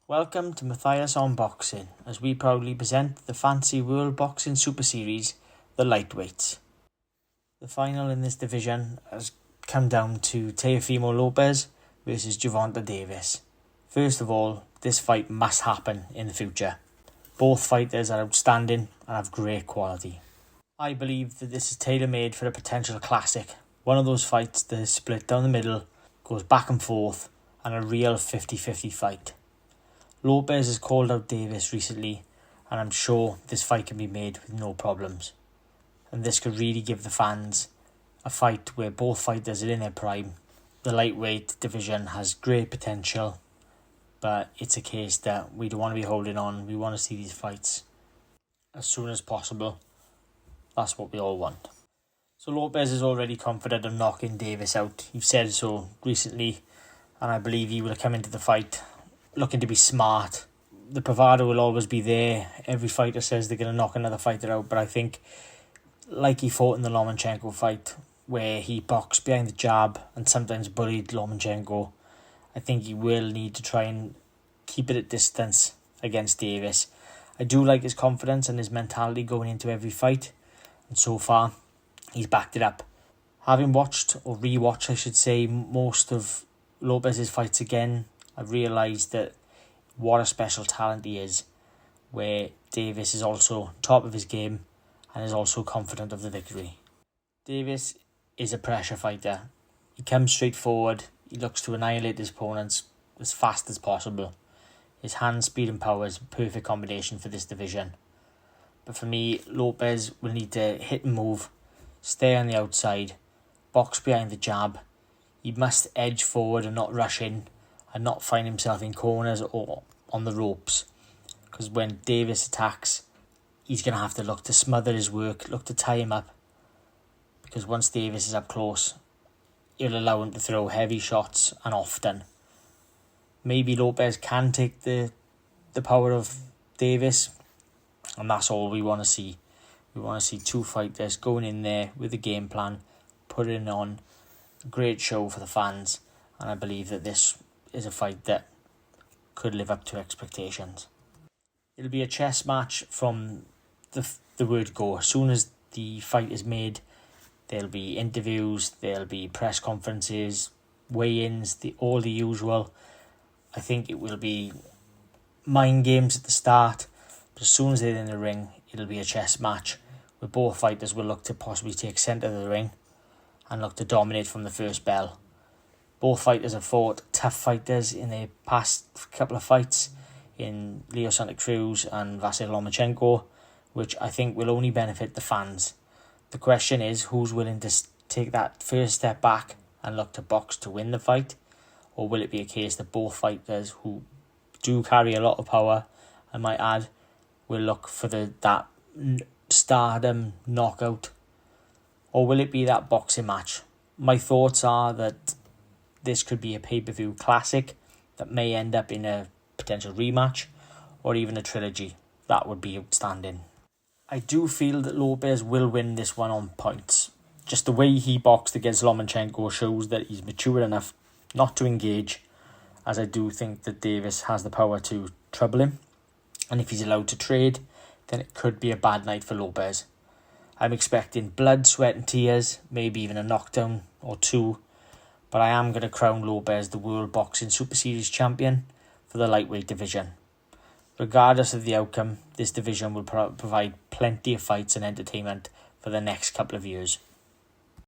Welcome to Matthias on Boxing, as we proudly present the Fancy World Boxing Super Series, the lightweights. The final in this division has come down to Teofimo Lopez versus Gervonta Davis. First of all, this fight must happen in the future. Both fighters are outstanding and have great quality. I believe that this is tailor-made for a potential classic. One of those fights that is split down the middle, goes back and forth, and a real 50-50 fight. Lopez has called out Davis recently, and I'm sure this fight can be made with no problems. And this could really give the fans a fight where both fighters are in their prime. The lightweight division has great potential, but it's a case that we don't want to be holding on. We want to see these fights as soon as possible. That's what we all want. So Lopez is already confident of knocking Davis out. He's said so recently, and I believe he will come into the fight looking to be smart. The bravado will always be there. Every fighter says they're going to knock another fighter out, but I think, like he fought in the Lomachenko fight, where he boxed behind the jab and sometimes bullied Lomachenko, I think he will need to try and keep it at distance against Davis. I do like his confidence and his mentality going into every fight, and so far he's backed it up. Having watched, or rewatched I should say, most of Lopez's fights again, I've realised that what a special talent he is, where Davis is also top of his game and is also confident of the victory. Davis is a pressure fighter. He comes straight forward. He looks to annihilate his opponents as fast as possible. His hand speed and power is a perfect combination for this division. But for me, Lopez will need to hit and move, stay on the outside, box behind the jab. He must edge forward and not rush in, and not find himself in corners or on the ropes. Because when Davis attacks, he's going to have to look to smother his work, look to tie him up. Because once Davis is up close, it'll allow him to throw heavy shots and often. Maybe Lopez can take the power of Davis, and that's all we want to see. We want to see two fighters going in there with a game plan, putting on a great show for the fans, and I believe that this is a fight that could live up to expectations. It'll be a chess match from the word go. As soon as the fight is made, there'll be interviews, there'll be press conferences, weigh-ins, all the usual. I think it will be mind games at the start, but as soon as they're in the ring, it'll be a chess match where both fighters will look to possibly take centre of the ring and look to dominate from the first bell. Both fighters have fought tough fighters in their past couple of fights in Leo Santa Cruz and Vasyl Lomachenko, which I think will only benefit the fans. The question is, who's willing to take that first step back and look to box to win the fight? Or will it be a case that both fighters, who do carry a lot of power, I might add, will look for that stardom knockout? Or will it be that boxing match? My thoughts are that this could be a pay-per-view classic that may end up in a potential rematch or even a trilogy. That would be outstanding. I do feel that Lopez will win this one on points. Just the way he boxed against Lomachenko shows that he's mature enough not to engage, as I do think that Davis has the power to trouble him. And if he's allowed to trade, then it could be a bad night for Lopez. I'm expecting blood, sweat and tears, maybe even a knockdown or two. But I am going to crown Lopez the World Boxing Super Series champion for the lightweight division. Regardless of the outcome, this division will provide plenty of fights and entertainment for the next couple of years.